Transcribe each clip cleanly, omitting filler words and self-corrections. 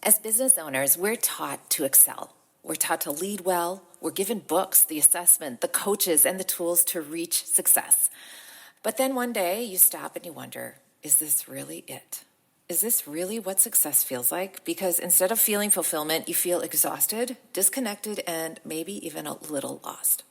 As business owners, we're taught to excel. We're taught to lead well. We're given books, the assessment, the coaches, and the tools to reach success. But then one day you stop and you wonder, is this really it? Is this really what success feels like? Because instead of feeling fulfillment, you feel exhausted, disconnected, and maybe even a little lost.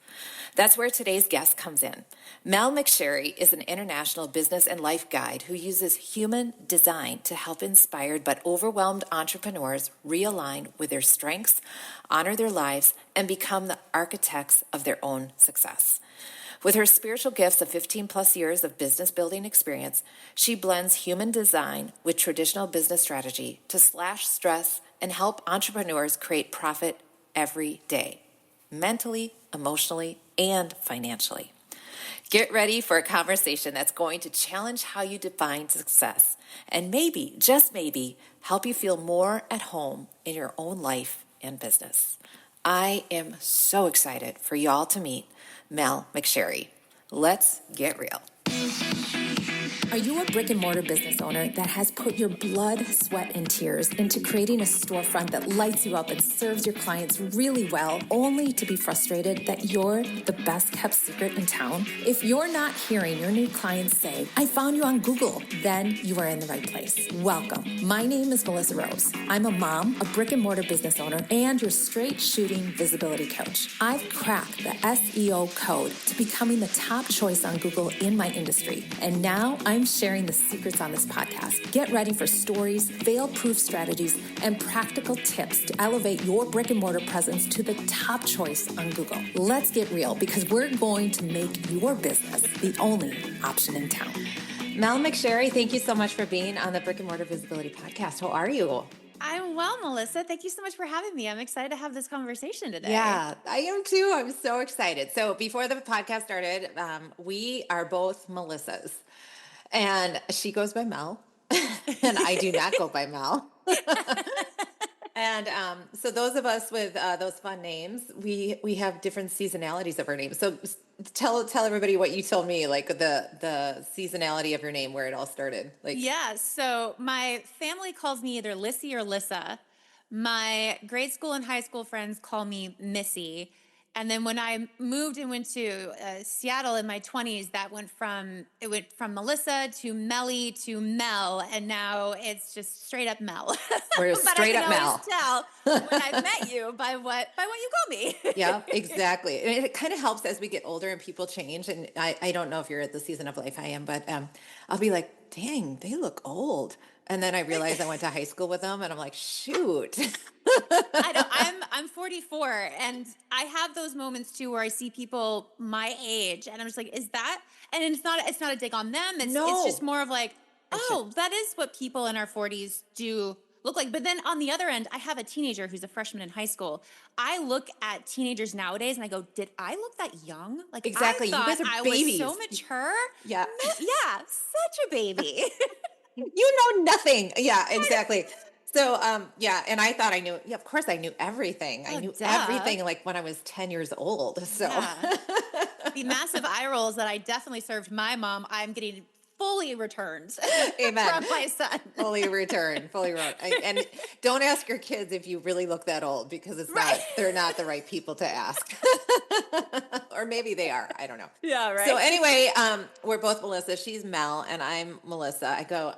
That's where today's guest comes in. Mel McSherry is an international business and life guide who uses human design to help inspired but overwhelmed entrepreneurs realign with their strengths, honor their lives, and become the architects of their own success. With her spiritual gifts of 15 plus years of business building experience, she blends human design with traditional business strategy to slash stress and help entrepreneurs create profit every day, mentally, emotionally, and financially. Get ready for a conversation that's going to challenge how you define success and maybe, just maybe, help you feel more at home in your own life and business. I am so excited for y'all to meet Mel McSherry. Let's get real. Are you a brick and mortar business owner that has put your blood, sweat, and tears into creating a storefront that lights you up and serves your clients really well, only to be frustrated that you're the best kept secret in town? If you're not hearing your new clients say, "I found you on Google," then you are in the right place. Welcome. My name is Melissa Rose. I'm a mom, a brick and mortar business owner, and your straight shooting visibility coach. I've cracked the SEO code to becoming the top choice on Google in my industry, and now I'm sharing the secrets on this podcast. Get ready for stories, fail-proof strategies, and practical tips to elevate your brick and mortar presence to the top choice on Google. Let's get real because we're going to make your business the only option in town. Mel McSherry, thank you so much for being on the Brick and Mortar Visibility Podcast. How are you? I'm well, Melissa. Thank you so much for having me. I'm excited to have this conversation today. Yeah, I am too. I'm so excited. So before the podcast started, we are both Melissas. And she goes by Mel, and I do not go by Mel. And so those of us with those fun names, we have different seasonalities of our names. So tell everybody what you told me, like the seasonality of your name, where it all started. Like, Yeah, so my family calls me either Lissy or Lissa. My grade school and high school friends call me Missy. And then when I moved and went to Seattle in my 20s, it went from Melissa to Melly to Mel, and now it's just straight up Mel. We're But straight I up can Mel. always tell when I've met you by what you call me. Yeah, exactly. And it kind of helps as we get older and people change. And I don't know if you're at the season of life I am, but I'll be like, dang, they look old. And then I realize I went to high school with them, and I'm like, shoot. I know I'm 44, and I have those moments too where I see people my age and I'm just like, is that? And it's not a dig on them. It's No. just more of like, oh, that is what people in our 40s do look like. But then on the other end, I have a teenager who's a freshman in high school. I look at teenagers nowadays and I go, did I look that young? Like, Exactly. I You thought guys are I babies. was so mature. Yeah. Yeah, such a baby. You know nothing. Yeah, exactly. So, yeah, and I thought I knew, yeah, of course I knew everything. I Oh, knew duh. everything like when I was 10 years old. So, Yeah. The massive eye rolls that I definitely served my mom, I'm getting fully returned amen. from my son. Fully returned, fully returned. And don't ask your kids if you really look that old, because they're not the right people to ask. Or maybe they are. I don't know. Yeah, right. So anyway, we're both Melissa. She's Mel and I'm Melissa. I go,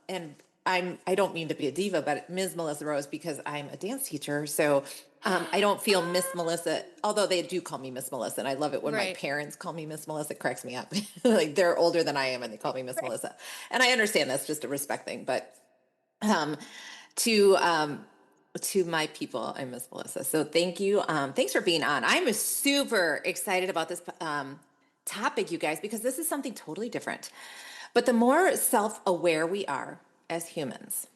and I don't mean to be a diva, but Ms. Melissa Rose, because I'm a dance teacher. So I don't feel Miss Melissa, although they do call me Miss Melissa. And I love it when my Right. parents call me Miss Melissa. It cracks me up. Like, they're older than I am and they call me Miss Melissa. And I understand that's just a respect thing, but to my people, I'm Miss Melissa. So thank you. Thanks for being on. I'm super excited about this topic, you guys, because this is something totally different. But the more self-aware we are as humans,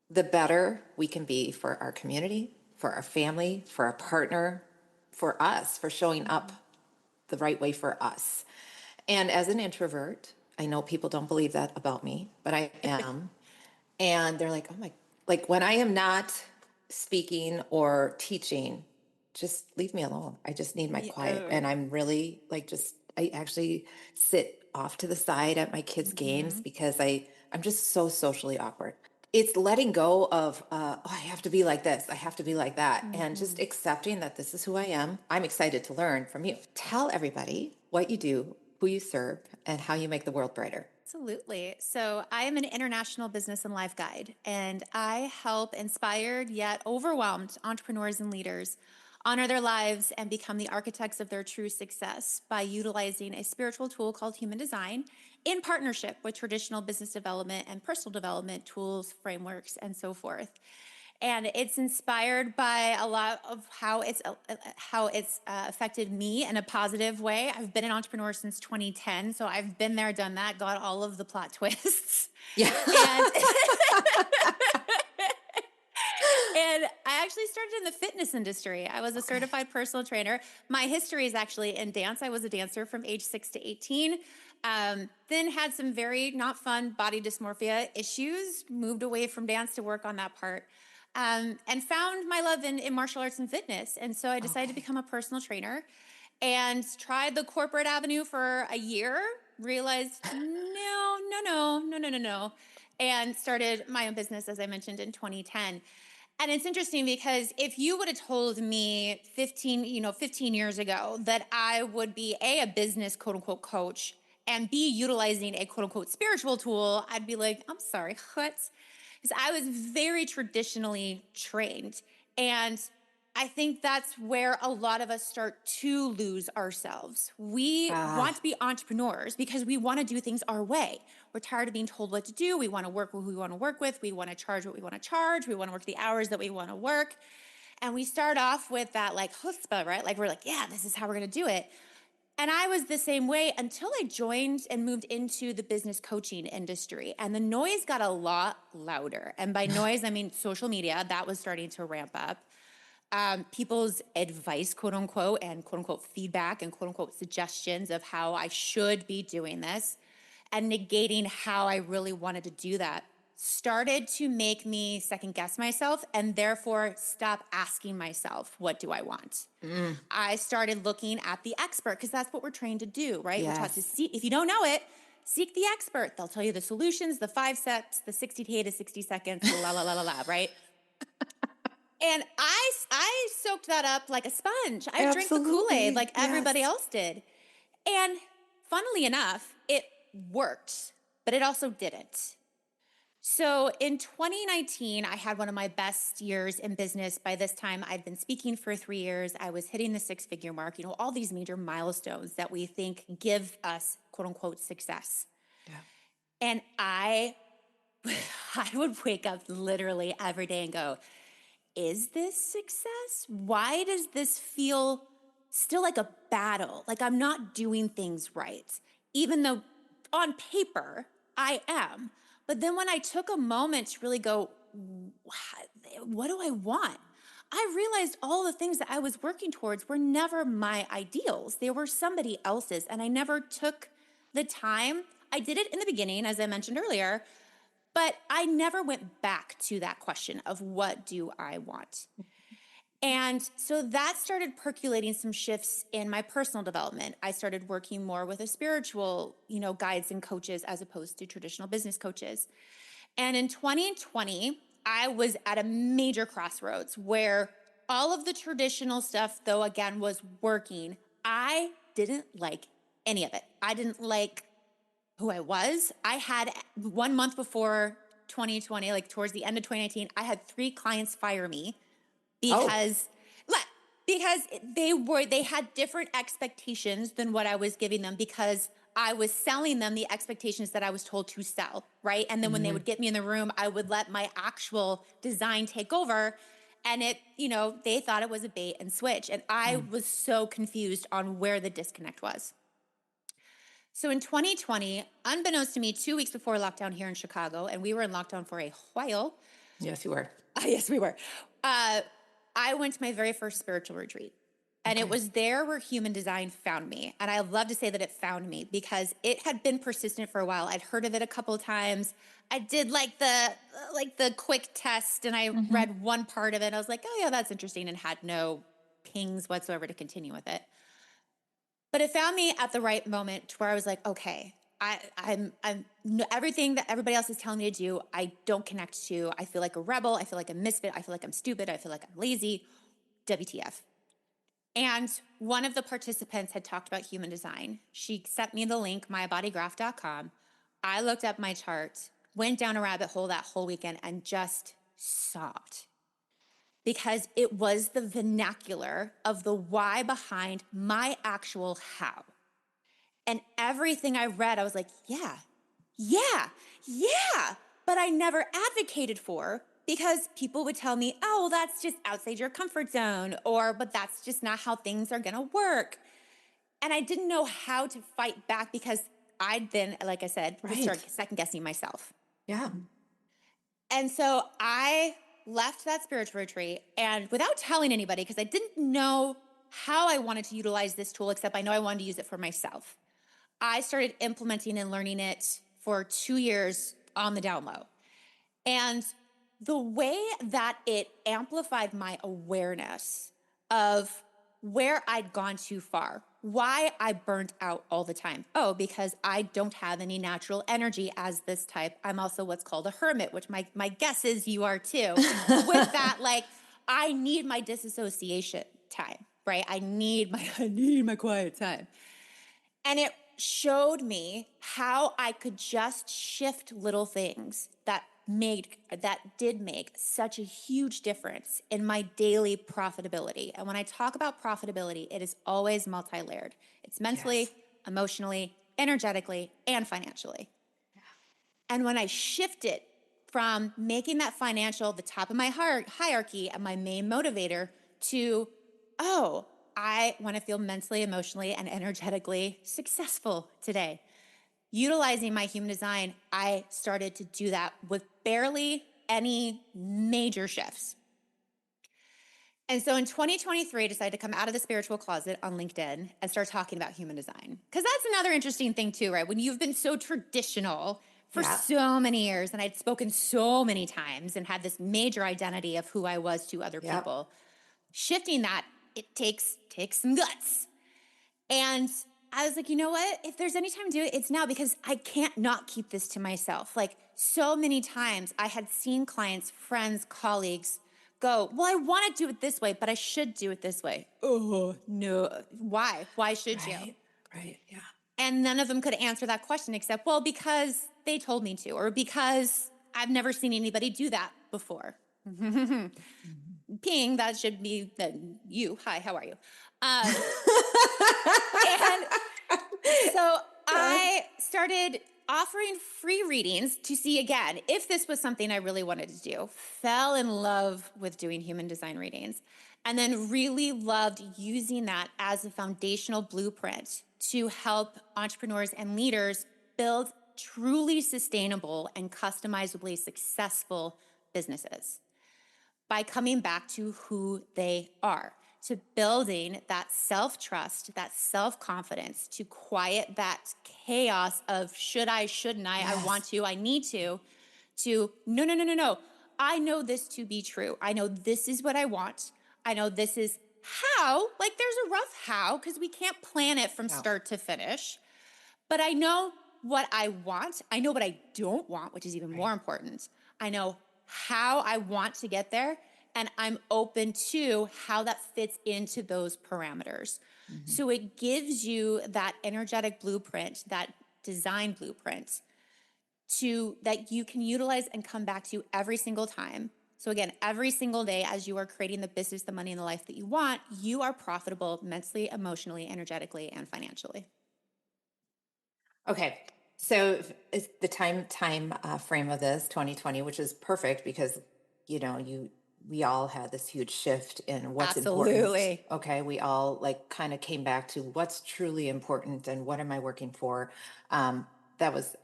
the better we can be for our community, for our family, for our partner, for us, for showing up the right way for us. And as an introvert, I know people don't believe that about me, but I am. And they're like, oh my, like when I am not speaking or teaching, just leave me alone. I just need my quiet. And I'm really like, I actually sit off to the side at my kids' games because I'm just so socially awkward. It's letting go of, oh, I have to be like this, I have to be like that, and just Mhm. accepting that this is who I am. I'm excited to learn from you. Tell everybody what you do, who you serve, and how you make the world brighter. Absolutely. So, I am an international business and life guide, and I help inspired yet overwhelmed entrepreneurs and leaders honor their lives and become the architects of their true success by utilizing a spiritual tool called human design in partnership with traditional business development and personal development tools, frameworks, and so forth. And it's inspired by a lot of how it's affected me in a positive way. I've been an entrepreneur since 2010, so I've been there, done that, got all of the plot twists, Yeah. and and I actually started in the fitness industry. I was a Okay. certified personal trainer. My history is actually in dance. I was a dancer from age 6 to 18. Then had some very not fun body dysmorphia issues, moved away from dance to work on that part, and found my love in martial arts and fitness. And so I decided to Okay. become a personal trainer and tried the corporate avenue for a year, realized no, no, no, no, no, no, no, and started my own business, as I mentioned, in 2010. And it's interesting because if you would have told me 15 years ago that I would be a business quote unquote coach and be utilizing a quote unquote spiritual tool, I'd be like, I'm sorry, what? Because I was very traditionally trained. And I think that's where a lot of us start to lose ourselves. We want Ah, to be entrepreneurs because we want to do things our way. We're tired of being told what to do. We want to work with who we want to work with. We want to charge what we want to charge. We want to work the hours that we want to work. And we start off with that like chutzpah, right? Like we're like, yeah, this is how we're going to do it. And I was the same way until I joined and moved into the business coaching industry. And the noise got a lot louder. And by noise, I mean social media, that was starting to ramp up. People's advice, quote unquote, and quote unquote feedback and quote unquote suggestions of how I should be doing this and negating how I really wanted to do that started to make me second guess myself and therefore stop asking myself, what do I want? mm, I started looking at the expert because that's what we're trained to do, right? We're taught to yes. see, if you don't know it, seek the expert. They'll tell you the solutions, the 5 steps, the 60 to 60 seconds, la la la la la, right? And I soaked that up like a sponge. I drank the Kool-Aid Absolutely. like everybody Yes. else did. And funnily enough, it worked, but it also didn't. So in 2019, I had one of my best years in business. By this time, I'd been speaking for 3 years. I was hitting the six-figure mark, all these major milestones that we think give us quote unquote success. Yeah. And I I would wake up literally every day and go, is this success? Why does this feel still like a battle? Like I'm not doing things right, even though on paper I am. But then when I took a moment to really go, what do I want? I realized all the things that I was working towards were never my ideals. They were somebody else's. And I never took the time. I did it in the beginning, as I mentioned earlier, but I never went back to that question of what do I want? And so that started percolating some shifts in my personal development. I started working more with a spiritual, guides and coaches as opposed to traditional business coaches. And in 2020, I was at a major crossroads where all of the traditional stuff, though, again, was working. I didn't like any of it. I didn't like who I was. I had 1 month before 2020, like towards the end of 2019, I had 3 clients fire me Oh, because because they had different expectations than what I was giving them because I was selling them the expectations that I was told to sell, right? And then when they mhm, would get me in the room, I would let my actual design take over and they thought it was a bait and switch and I mm. was so confused on where the disconnect was. So in 2020, unbeknownst to me, 2 weeks before lockdown here in Chicago, and we were in lockdown for a while. Yes, you were. Yes, we were. Uh, I went to my very first spiritual retreat. And it Okay. was there where human design found me. And I love to say that it found me because it had been persistent for a while. I'd heard of it a couple of times. I did like the quick test and I Hmm. read one part of it. I was like, oh yeah, that's interesting, and had no pings whatsoever to continue with it. But it found me at the right moment to where I was like, okay, everything that everybody else is telling me to do, I don't connect to. I feel like a rebel. I feel like a misfit. I feel like I'm stupid. I feel like I'm lazy. WTF. And one of the participants had talked about human design. She sent me the link, mybodygraph.com. I looked up my chart, went down a rabbit hole that whole weekend, and just sobbed because it was the vernacular of the why behind my actual how. And everything I read, I was like, yeah, yeah, yeah. But I never advocated for because people would tell me, oh, well, that's just outside your comfort zone, or, but that's just not how things are gonna work. And I didn't know how to fight back because I'd then, like I said, would Right. start second guessing myself. Yeah. And so I left that spiritual retreat and without telling anybody, because I didn't know how I wanted to utilize this tool, except I know I wanted to use it for myself. I started implementing and learning it for 2 years on the down low. And the way that it amplified my awareness of where I'd gone too far, why I burnt out all the time. Oh, because I don't have any natural energy as this type. I'm also what's called a hermit, which my guess is you are too. With that, like, I need my disassociation time, right? I need my quiet time. And it showed me how I could just shift little things that did make such a huge difference in my daily profitability. And when I talk about profitability, it is always multi-layered. It's mentally, Yes. emotionally, energetically, and financially. And when I shifted from making that financial the top of my hierarchy and my main motivator to, oh, I want to feel mentally, emotionally, and energetically successful today. Utilizing my human design, I started to do that with barely any major shifts. And so in 2023, I decided to come out of the spiritual closet on LinkedIn and start talking about human design. Because that's another interesting thing, too, right? When you've been so traditional for Yeah. so many years, and I'd spoken so many times and had this major identity of who I was to other Yep. people, shifting that, it takes some guts. And I was like, you know what? If there's any time to do it, it's now because I can't not keep this to myself. Like so many times I had seen clients, friends, colleagues go, well, I want to do it this way, but I should do it this way. Oh, no. Why? Why should you? Right. Right. Yeah. And none of them could answer that question except, well, because they told me to, or because I've never seen anybody do that before. Ping, that should be you. Hi, how are you? And so I started offering free readings to see again if this was something I really wanted to do. Fell in love with doing human design readings, and then really loved using that as a foundational blueprint to help entrepreneurs and leaders build truly sustainable and customizably successful businesses by coming back to who they are, to building that self-trust, that self-confidence, to quiet that chaos of should I, shouldn't I want Yes. to, I need to no, no, no, no, no. I know this to be true. I know this is what I want. I know this is how, like there's a rough how, because we can't plan it from No. start to finish. But I know what I want. I know what I don't want, which is even more Right. important. I know how I want to get there, and I'm open to how that fits into those parameters. Mm-hmm. So it gives you that energetic blueprint, that design blueprint to that you can utilize and come back to every single time. So again, every single day as you are creating the business, the money, and the life that you want, you are profitable mentally, emotionally, energetically, and financially. Okay. So it's the time frame of this 2020, which is perfect because we all had this huge shift in what's important. Absolutely. Okay, we all like kind of came back to what's truly important and what am I working for. That was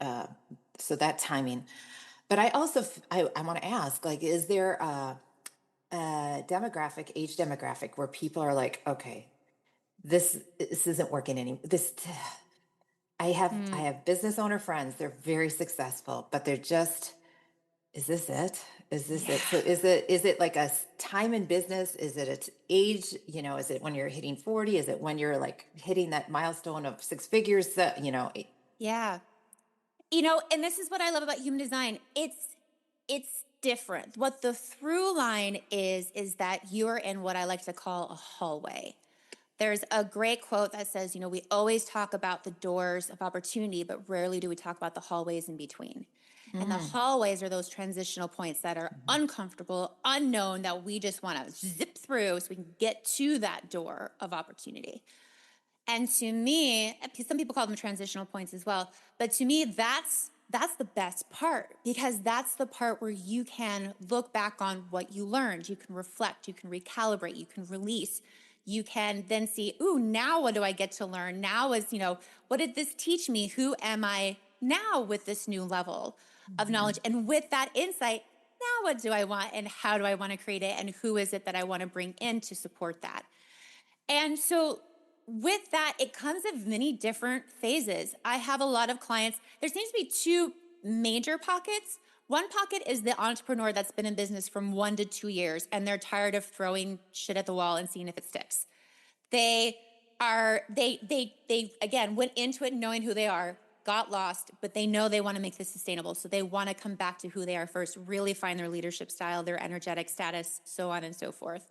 so that timing. But I also I want to ask, like, is there a demographic, age demographic, where people are like, okay, this isn't working any this. I Mm, have business owner friends. They're very successful, but they're just, is this it? Is this it? yeah. So is it like a time in business? Is it a age? Is it when you're hitting 40? Is it when you're like hitting that milestone of six figures? Yeah. And this is what I love about human design. It's different. What the through line is that you're in what I like to call a hallway. There's a great quote that says, we always talk about the doors of opportunity, but rarely do we talk about the hallways in between. And the Mm. hallways are those transitional points that are uncomfortable, unknown, that we just want to zip through so we can get to that door of opportunity. And to me, some people call them transitional points as well, but to me, that's the best part, because that's the part where you can look back on what you learned. You can reflect, you can recalibrate, you can release. You can then see, ooh, now what do I get to learn? Now what did this teach me? Who am I now with this new level of Mhm. knowledge? And with that insight, now what do I want and how do I want to create it? And who is it that I want to bring in to support that? And so with that, it comes of many different phases. I have a lot of clients. There seems to be two major pockets. One pocket is the entrepreneur that's been in business from 1 to 2 years, and they're tired of throwing shit at the wall and seeing if it sticks. They again went into it knowing who they are, got lost, but they know they want to make this sustainable. So they want to come back to who they are first, really find their leadership style, their energetic status, so on and so forth.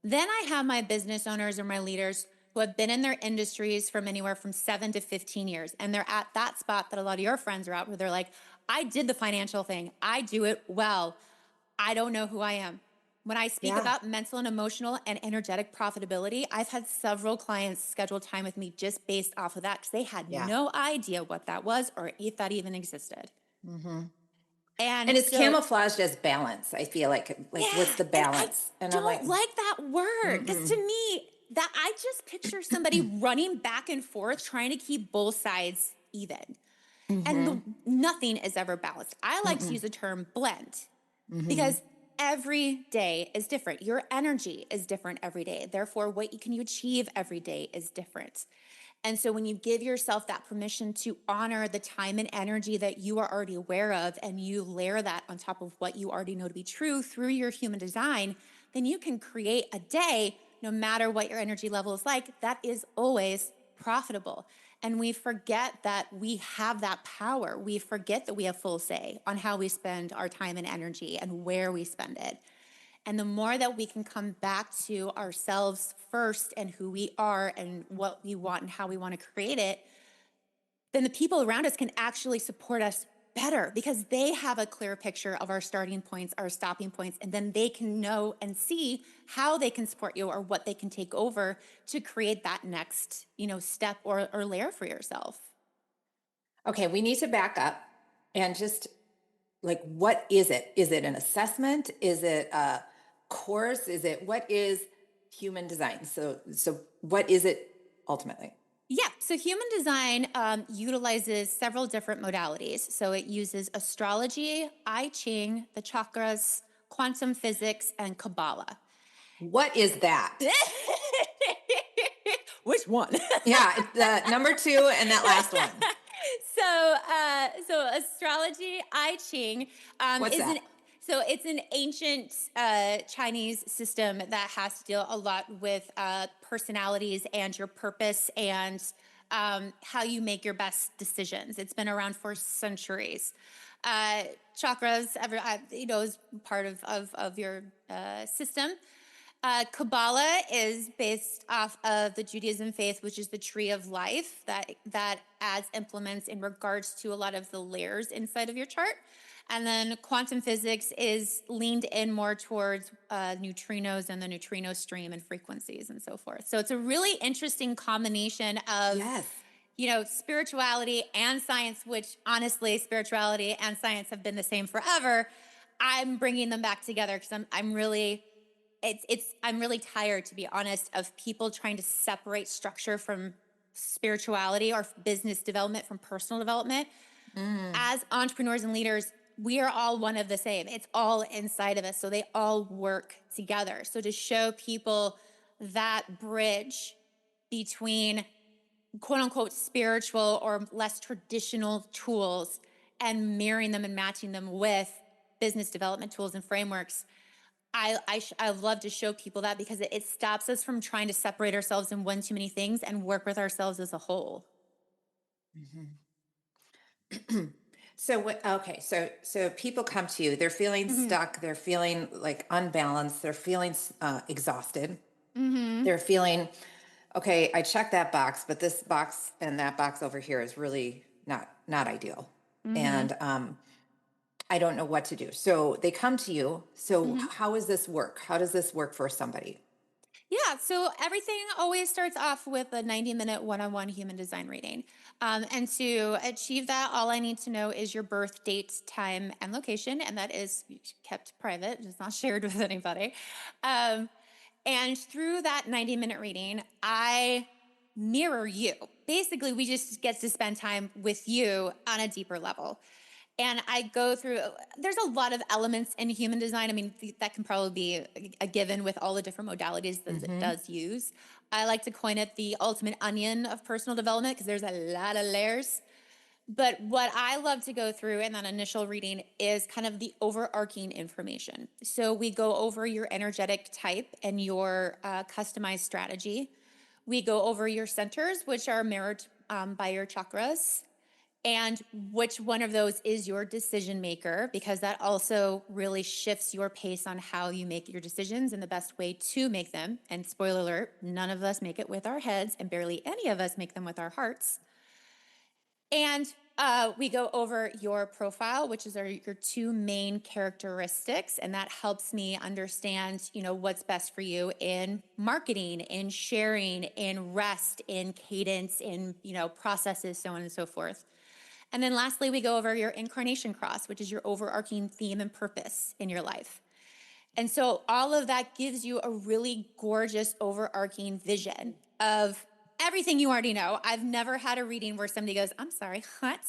Then I have my business owners or my leaders who have been in their industries from anywhere from 7 to 15 years. And they're at that spot that a lot of your friends are at, where they're like, I did the financial thing, I do it well. I don't know who I am. When I speak Yeah. about mental and emotional and energetic profitability, I've had several clients schedule time with me just based off of that, because they had Yeah. no idea what that was or if that even existed. Hmm. And And it's so, camouflaged as balance. I feel like what's yeah, the and I balance? And I'm like, don't like that word, because to mm-mm. me, that I just picture somebody running back and forth trying to keep both sides even. And Mm-hmm. nothing is ever balanced. I like to Mm-mm. use the term blend, Mm-hmm. because every day is different. Your energy is different every day. Therefore, what can you achieve every day is different. And so when you give yourself that permission to honor the time and energy that you are already aware of, and you layer that on top of what you already know to be true through your human design, then you can create a day, no matter what your energy level is like, that is always profitable. And we forget that we have that power. We forget that we have full say on how we spend our time and energy and where we spend it. And the more that we can come back to ourselves first and who we are and what we want and how we want to create it, then the people around us can actually support us better, because they have a clear picture of our starting points, our stopping points, and then they can know and see how they can support you or what they can take over to create that next, step or layer for yourself. Okay, we need to back up and just like, what is it? Is it an assessment? Is it a course? What is human design? So what is it ultimately? Yeah, so human design utilizes several different modalities. So it uses astrology, I Ching, the chakras, quantum physics, and Kabbalah. What is that? Which one? Yeah, it's the number two and that last one. So astrology, I Ching, What's is an that? so it's an ancient Chinese system that has to deal a lot with personalities and your purpose, and how you make your best decisions. It's been around for centuries. Uh, Chakras, is part of your system. Kabbalah is based off of the Judaism faith, which is the tree of life that adds implements in regards to a lot of the layers inside of your chart. And then quantum physics is leaned in more towards neutrinos and the neutrino stream and frequencies and so forth. So it's a really interesting combination of Yes. spirituality and science, which honestly, spirituality and science have been the same forever. I'm bringing them back together because I'm really I'm really tired, to be honest, of people trying to separate structure from spirituality or business development from personal development. Mm. As entrepreneurs and leaders, we are all one of the same. It's all inside of us. So they all work together. So to show people that bridge between quote unquote spiritual or less traditional tools and mirroring them and matching them with business development tools and frameworks, I love to show people that, because it stops us from trying to separate ourselves in one too many things and work with ourselves as a whole. Mhm. So what, okay, so people come to you, they're feeling Hmm. stuck, they're feeling like unbalanced, they're feeling exhausted. Hmm. They're feeling, okay, I checked that box, but this box and that box over here is really not ideal. Hmm. And I don't know what to do. So they come to you. So Hmm. how does this work? How does this work for somebody? Yeah, so everything always starts off with a 90-minute one-on-one human design reading. And to achieve that, all I need to know is your birth date, time, and location, and that is kept private, it's not shared with anybody. Um, and through that 90-minute reading, I mirror you. Basically, we just get to spend time with you on a deeper level. And I go through, there's a lot of elements in human design. I mean, that can probably be a given with all the different modalities that it Mm-hmm. does use. I like to coin it the ultimate onion of personal development because there's a lot of layers. But what I love to go through in that initial reading is kind of the overarching information. So we go over your energetic type and your customized strategy. We go over your centers, which are mirrored by your chakras, and which one of those is your decision maker, because that also really shifts your pace on how you make your decisions and the best way to make them. And spoiler alert, none of us make it with our heads, and barely any of us make them with our hearts. And we go over your profile, which is your two main characteristics, and that helps me understand, what's best for you in marketing, in sharing, in rest, in cadence, in processes, so on and so forth. And then lastly, we go over your incarnation cross, which is your overarching theme and purpose in your life. And so all of that gives you a really gorgeous overarching vision of everything you already know. I've never had a reading where somebody goes, I'm sorry, what?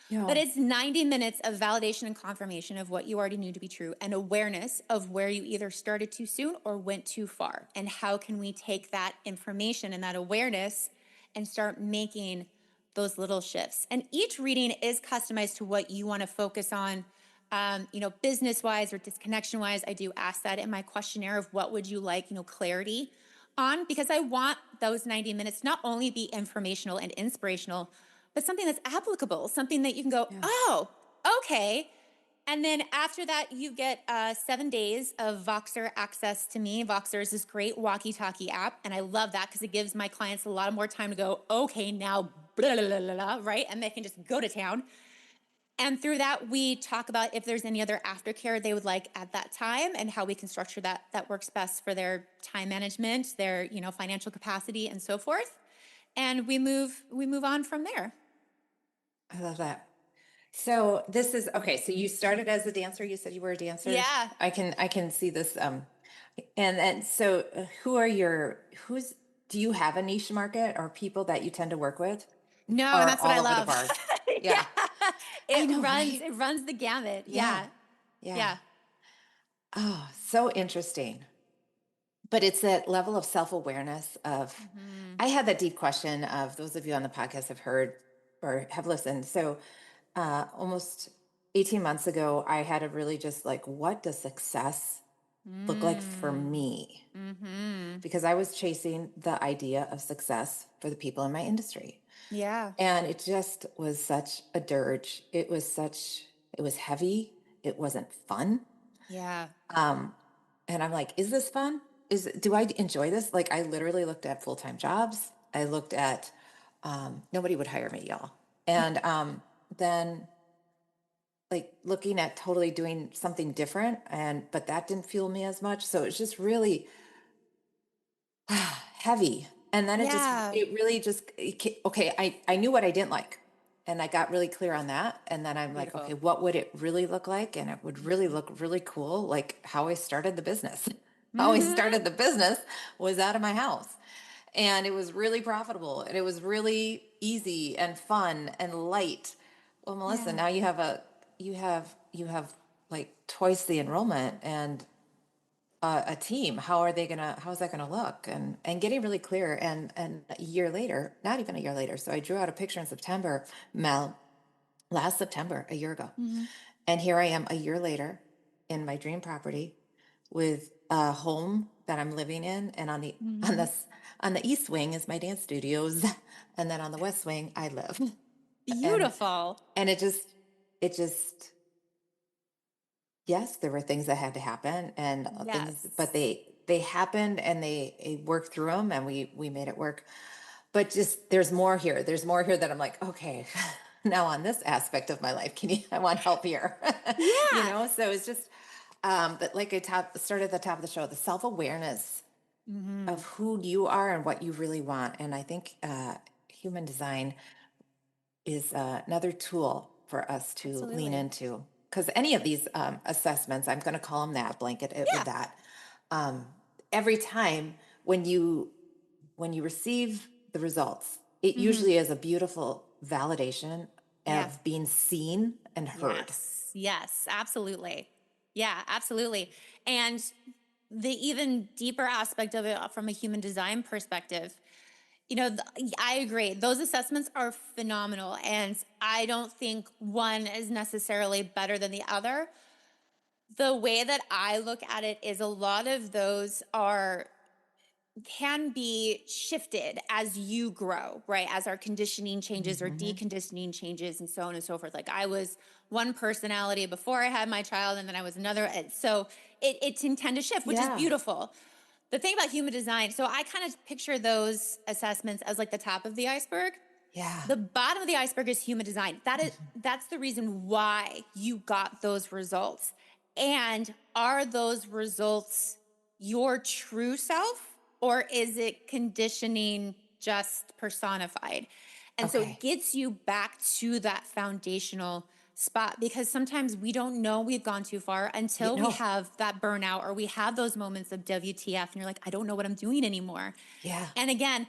But Yeah. it's 90 minutes of validation and confirmation of what you already knew to be true and awareness of where you either started too soon or went too far. And how can we take that information and that awareness and start making those little shifts? And each reading is customized to what you want to focus on. Business wise or disconnection wise, I do ask that in my questionnaire of what would you like, clarity on, because I want those 90 minutes not only be informational and inspirational, but something that's applicable, something that you can go, Yeah. oh, okay. And then after that, you get 7 days of Voxer access to me. Voxer is this great walkie talkie app. And I love that because it gives my clients a lot of more time to go, okay, now, blah, blah, blah, blah, blah, right? And they can just go to town. And through that, we talk about if there's any other aftercare they would like at that time and how we can structure that works best for their time management, their financial capacity, and so forth. And we move on from there. I love that. So this is okay. So you started as a dancer. You said you were a dancer. Yeah. I can see this. And so who are who's do you have a niche market or people that you tend to work with, No, and or that's what all I over the love. bar? Yeah. Yeah, I It know, runs right? it runs the gamut. Yeah, Yeah. yeah. Yeah. Oh, so interesting. But it's that level of self-awareness of, Hmm. I had that deep question of those of you on the podcast have heard or have listened. So almost 18 months ago, I had to really just like, what does success look like for Mm. me? Hmm. Because I was chasing the idea of success for the people in my industry. Yeah. And it just was such a dirge. It was heavy. It wasn't fun. Yeah. Um, and I'm like, is this fun? Do I enjoy this? Like, I literally looked at full-time jobs. I looked at, nobody would hire me, y'all. And then like looking at totally doing something different, but that didn't fuel me as much. So it's just really heavy. And then Yeah. it really just, okay, I knew what I didn't like. And I got really clear on that. And then I'm like, okay, Beautiful. what would it really look like? And it would really look really cool, like how I started the business. How I Hmm. started the business was out of my house. And it was really profitable and it was really easy and fun and light. Well, Melissa, Yeah. now you have like twice the enrollment and a team. How is that gonna look? And getting really clear. And a year later, not even a year later. So I drew out a picture in September, Mel, last September, a year ago. Hmm. And here I am a year later in my dream property with a home that I'm living in. And Hmm. on the east wing is my dance studios. And then on the west wing I live. And Beautiful. and it just it just, yes, there were things that had to happen and things, but Yes. they happened and they worked through them and we made it work. But just there's more here. There's more here that I'm like, okay, now on this aspect of my life, can you, I want help here. Yeah. So it's just, but like started at the top of the show, the self-awareness Hmm. of who you are and what you really want. And I think human design is another tool for us to lean Absolutely. into. Because any of these assessments, I'm going to call them that, blanket it with Yeah. that. Um, every time when you receive the results, it Hmm. usually is a beautiful validation Yeah. of being seen and heard. Yes. Yes. Absolutely. Yeah. Absolutely. And the even deeper aspect of it from a human design perspective, I agree. Those assessments are phenomenal. And I don't think one is necessarily better than the other. The way that I look at it is a lot of those are can be shifted as you grow, right? As our conditioning changes or Hmm. deconditioning changes and so on and so forth. Like I was one personality before I had my child, and then I was another. And so it can tend to shift, which is Yeah, beautiful. The thing about human design, so I kind of picture those assessments as like the top of the iceberg. yeah. The bottom of the iceberg is human design. That's the reason why you got those results. And are those results your true self, or is it conditioning just personified? And so it Okay. gets you back to that foundational spot, because sometimes we don't know we've gone too far You until we know, have that burnout or we have those moments of WTF and you're like, I don't know what I'm doing anymore. yeah, And again,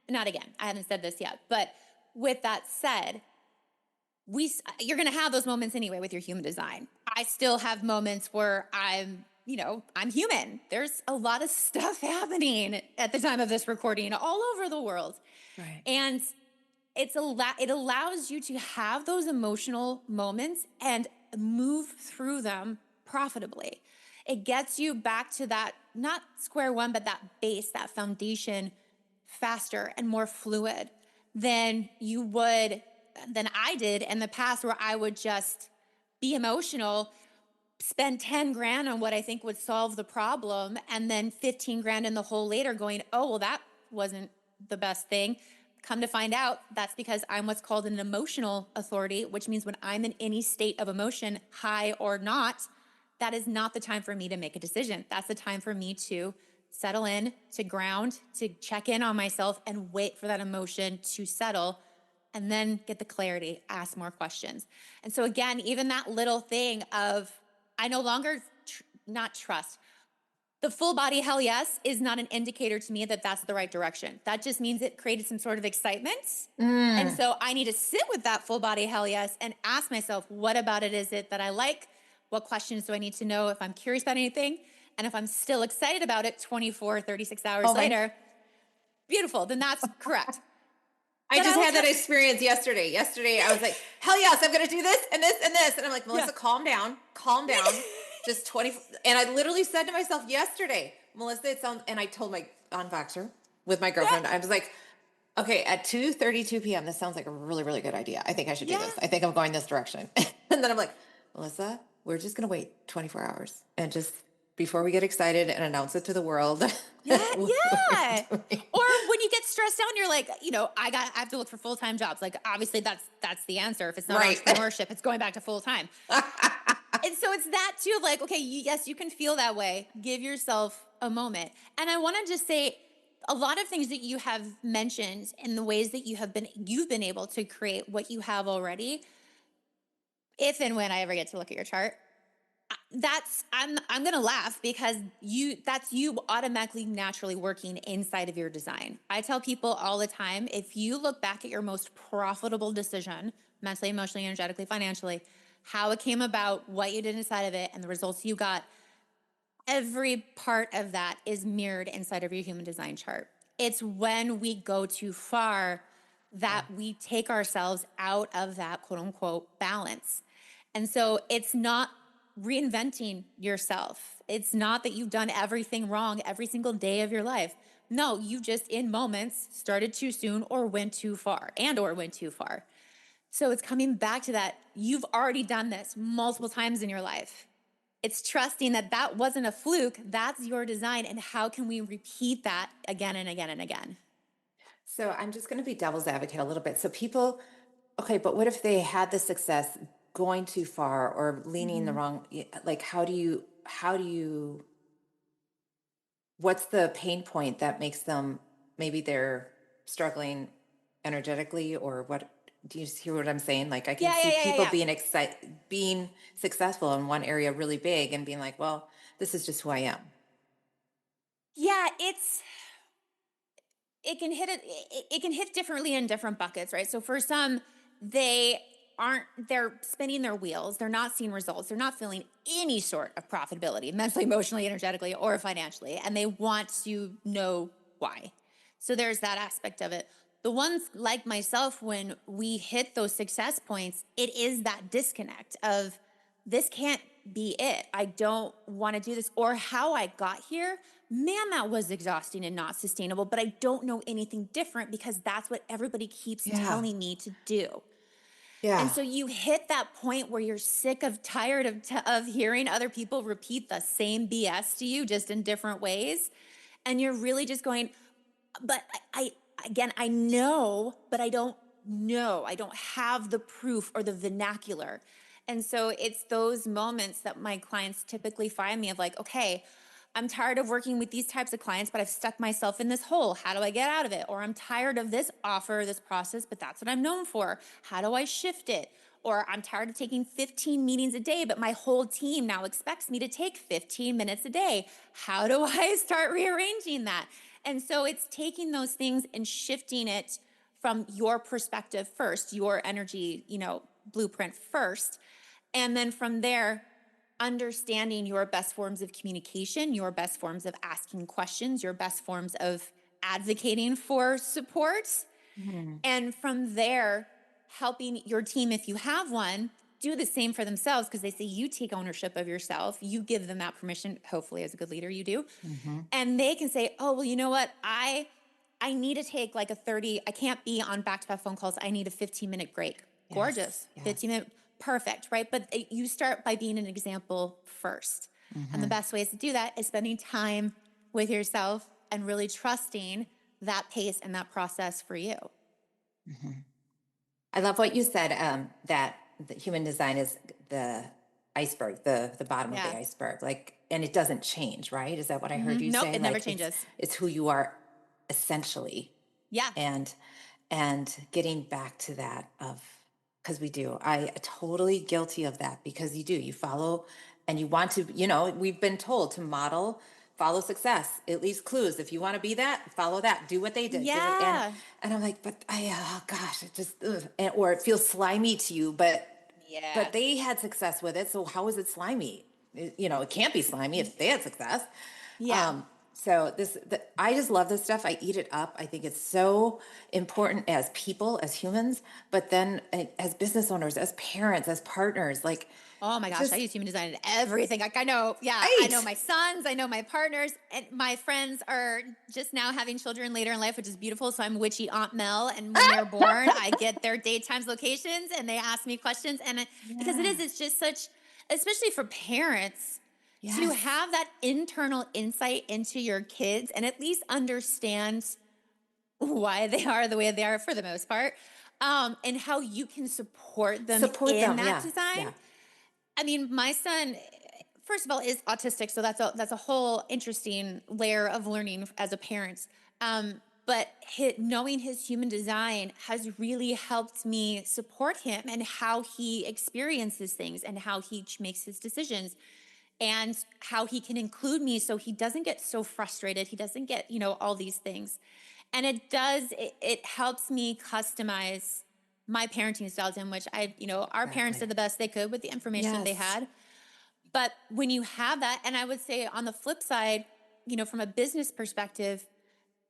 not again, I haven't said this yet, but with that said, you're going to have those moments anyway with your human design. I still have moments where I'm human. There's a lot of stuff happening at the time of this recording all over the world. right. And it allows you to have those emotional moments and move through them profitably. It gets you back to that, not square one, but that base, that foundation, faster and more fluid than you would than I did in the past, where I would just be emotional, spend 10 grand on what I think would solve the problem, and then 15 grand in the hole later going, oh, well, that wasn't the best thing. Come to find out, that's because I'm what's called an emotional authority, which means when I'm in any state of emotion, high or not, that is not the time for me to make a decision. That's the time for me to settle in, to ground, to check in on myself and wait for that emotion to settle, and then get the clarity, ask more questions. And so, again, even that little thing of, I no longer not trust. The full body hell yes is not an indicator to me that that's the right direction. That just means it created some sort of excitement. And Mm, so I need to sit with that full body hell yes and ask myself, what about it is it that I like? What questions do I need to know if I'm curious about anything? And if I'm still excited about it 24, 36 hours oh my, later, beautiful, then that's correct. I But I just had also, that experience yesterday. Yesterday, I was like, hell yes, I'm going to do this and this and this. And I'm like, yeah. Melissa, calm down, calm down. Just 20. And I literally said to myself yesterday, Melissa, it sounds, and I told my, on Voxer with my Yeah. girlfriend, I was like, okay, at 2:32 p.m., this sounds like a really, really good idea. I think I should do Yeah. this. I think I'm going this direction. And then I'm like, Melissa, we're just going to wait 24 hours and just before we get excited and announce it to the world, Yeah, what we're yeah. doing. Or when you get stressed out and you're like, I have to look for full-time jobs. Like obviously that's the answer. If it's not Right. entrepreneurship, it's going back to full-time. And so it's that too, like, okay, yes, you can feel that way. Give yourself a moment. And I want to just say a lot of things that you have mentioned in the ways that you've been able to create what you have already, if and when I ever get to look at your chart, that's I'm gonna laugh because that's you automatically naturally working inside of your design. I tell people all the time, if you look back at your most profitable decision, mentally, emotionally, energetically, financially, how it came about, what you did inside of it, and the results you got, every part of that is mirrored inside of your human design chart. It's when we go too far Yeah. that we take ourselves out of that quote unquote balance. And so it's not reinventing yourself. It's not that you've done everything wrong every single day of your life. No, you just in moments started too soon or went too far. So it's coming back to that. You've already done this multiple times in your life. It's trusting that that wasn't a fluke. That's your design. And how can we repeat that again and again and again? So I'm just going to be devil's advocate a little bit. So people, okay, but what if they had the success going too far or leaning the Mhm. wrong, like how do you, what's the pain point that makes them, maybe they're struggling energetically or what? Do you hear what I'm saying? Like I can Yeah, see yeah, yeah, yeah, people yeah. being successful in one area really big and being like, well, this is just who I am. Yeah, it can hit differently in different buckets, right? So for some, they they're spinning their wheels, they're not seeing results, they're not feeling any sort of profitability, mentally, emotionally, energetically, or financially, and they want to know why. So there's that aspect of it. The ones like myself, when we hit those success points, it is that disconnect of this can't be it. I don't want to do this, or how I got here. Man, that was exhausting and not sustainable, but I don't know anything different because that's what everybody keeps Yeah. telling me to do. And Yeah. so you hit that point where you're sick of tired of hearing other people repeat the same BS to you just in different ways. And you're really just going, but again, I know, but I don't know. I don't have the proof or the vernacular. And so it's those moments that my clients typically find me of like, okay, I'm tired of working with these types of clients, but I've stuck myself in this hole. How do I get out of it? Or I'm tired of this offer, this process, but that's what I'm known for. How do I shift it? Or I'm tired of taking 15 meetings a day, but my whole team now expects me to take 15 minutes a day. How do I start rearranging that? And so it's taking those things and shifting it from your perspective first, your energy, blueprint first. And then from there, understanding your best forms of communication, your best forms of asking questions, your best forms of advocating for support. Mhm. And from there, helping your team, if you have one, do the same for themselves because they say you take ownership of yourself. You give them that permission. Hopefully, as a good leader, you do. Mhm. And they can say, oh, well, you know what? I need to take like a 30, I can't be on back-to-back phone calls. I need a 15-minute break. Yes. Gorgeous. Yes. 15-minute, perfect, right? But you start by being an example first. And the Mhm. best ways to do that is spending time with yourself and really trusting that pace and that process for you. Mhm. I love what you said, that the human design is the iceberg, the bottom of the Yeah. iceberg. Like, and it doesn't change, right? Is that what I heard you Nope, say? it never Like changes. it's who you are essentially. Yeah. And getting back to that of, because we do, I totally guilty of that, because you follow and you want to, we've been told to model, follow success. It leaves clues. If you want to be that, follow that, do what they did, give it. And Yeah. I'm like, but oh gosh, it just ugh. Or it feels slimy to you, but Yeah. they had success with it, so how is it slimy? It can't be slimy if they had success. Yeah. So I just love this stuff. I eat it up. I think it's so important as people, as humans, but then as business owners, as parents, as partners, like Oh my gosh, I just use human design in everything. Like I know, yeah, I know right. my sons, I know my partners, and my friends are just now having children later in life, which is beautiful. So I'm witchy Aunt Mel, and when they're born, I get their date times, locations, and they ask me questions. And because Yeah. it's just such, especially for parents, to Yes. have that internal insight into your kids and at least understand why they are the way they are for the most part, and how you can support them Support in them. that Yeah. design. Yeah. I mean, my son, first of all, is autistic, so that's a whole interesting layer of learning as a parent. But knowing his human design has really helped me support him and how he experiences things and how he makes his decisions and how he can include me so he doesn't get so frustrated. He doesn't get, all these things. And it helps me customize my parenting style to him, which our parents Exactly. did the best they could with the information they Yes. had. But when you have that, and I would say on the flip side, from a business perspective,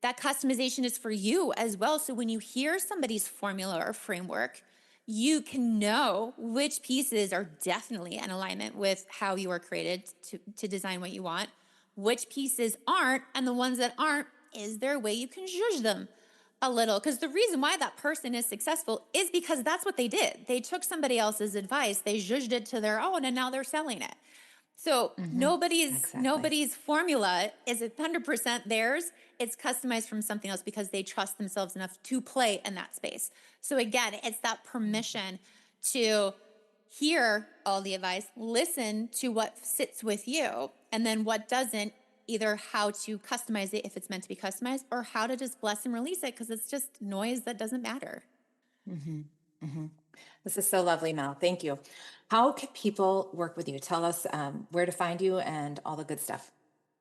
that customization is for you as well. So when you hear somebody's formula or framework, you can know which pieces are definitely in alignment with how you are created to design what you want, which pieces aren't, and the ones that aren't, is there a way you can zhuzh them a little, because the reason why that person is successful is because that's what they did. They took somebody else's advice, they zhuzhed it to their own, and now they're selling it. So Hmm. nobody's Exactly. nobody's formula is 100% theirs. It's customized from something else because they trust themselves enough to play in that space. So again, it's that permission to hear all the advice, listen to what sits with you, and then what doesn't, either how to customize it if it's meant to be customized, or how to just bless and release it because it's just noise that doesn't matter. Hmm. Hmm. This is so lovely, Mel. Thank you. How can people work with you? Tell us where to find you and all the good stuff.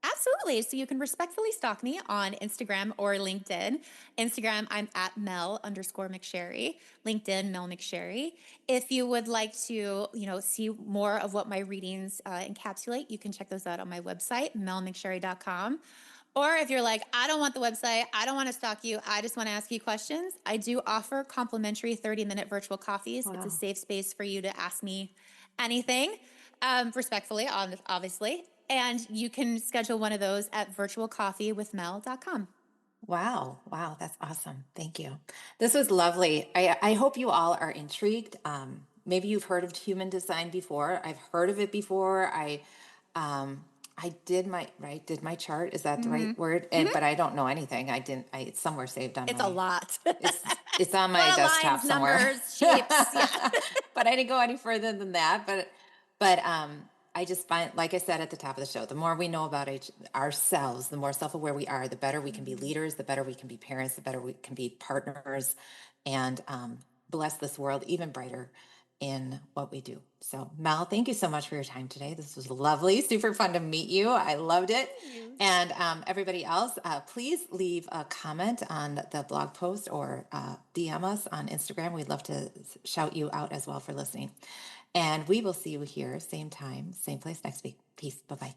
Absolutely. So you can respectfully stalk me on Instagram or LinkedIn. Instagram, I'm at Mel_McSherry. LinkedIn, Mel McSherry. If you would like to, see more of what my readings encapsulate, you can check those out on my website, melmcsherry.com. Or if you're like, I don't want the website, I don't want to stalk you, I just want to ask you questions, I do offer complimentary 30-minute virtual coffees. It's a Wow. safe space for you to ask me anything, respectfully, obviously. And you can schedule one of those at virtualcoffeewithmel.com. Wow. Wow. That's awesome. Thank you. This was lovely. I hope you all are intrigued. Maybe you've heard of human design before. I've heard of it before. Um, I did my chart. Is that the right Mm-hmm. word? And, Mm-hmm. but I don't know anything. It's somewhere saved on It's a my, lot. it's on my Lot of desktop lines, somewhere. numbers, shapes. Yeah. But I didn't go any further than that. But I just find, like I said at the top of the show, the more we know about ourselves, the more self-aware we are, the better we can be Mm-hmm. leaders, the better we can be parents, the better we can be partners, and bless this world even brighter in what we do. So, Mel, thank you so much for your time today. This was lovely, super fun to meet you. I loved it. Thank you. And everybody else, please leave a comment on the blog post or DM us on Instagram. We'd love to shout you out as well for listening. And we will see you here, same time, same place next week. Peace. Bye bye.